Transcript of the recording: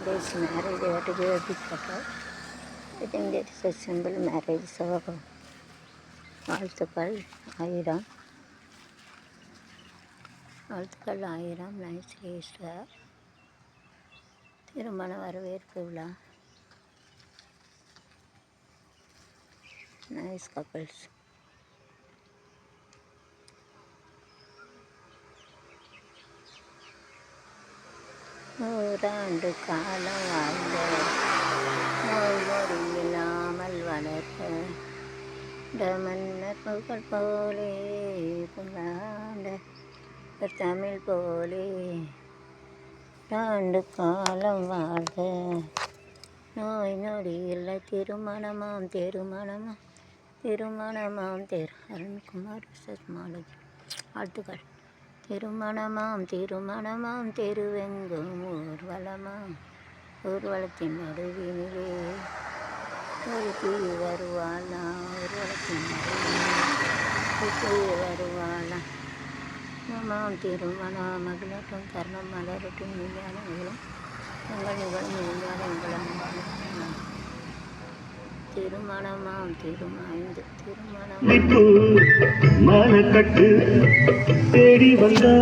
This marriage, they have to give a big photo. I think that is a simple marriage. So, வாழ்த்துக்கள் ஆயிரம் வாழ்த்துக்கள் ஆயிரம். Nice Easter திருமண வரவேற்பு விழா. Nice couples. நூறாண்டு காலம் வாழ்ந்த நோய் நொடி இல்லாமல் வளர்த்த மன்னர் புகழ் போலே புல்லாண்ட தமிழ் போலே ஆண்டு காலம் வாழ்க. நோய் நொடி இல்லை திருமணமாம் திருமணமாம் திருமணமாம் அருண்குமார் மாலதி. வாழ்த்துக்கள். திருமணமாம் திருமணமாம் திருவெங்கும் ஊர்வலமாம் ஊர்வலத்தின் நடுவினிலே ஒரு தீ வருவாளா ஊர்வலத்தின் நடுவினிலே வருவாளா. மாம் திருமணம் மகிழட்டும் தருணம் மலரட்டும் விஞ்ஞான நிகழும் உங்கள் நிகழும் விஞ்ஞான நிகழும். திருமணமாம் திருமணம் திருமணம் மனக்கட்டு தேடி வந்தா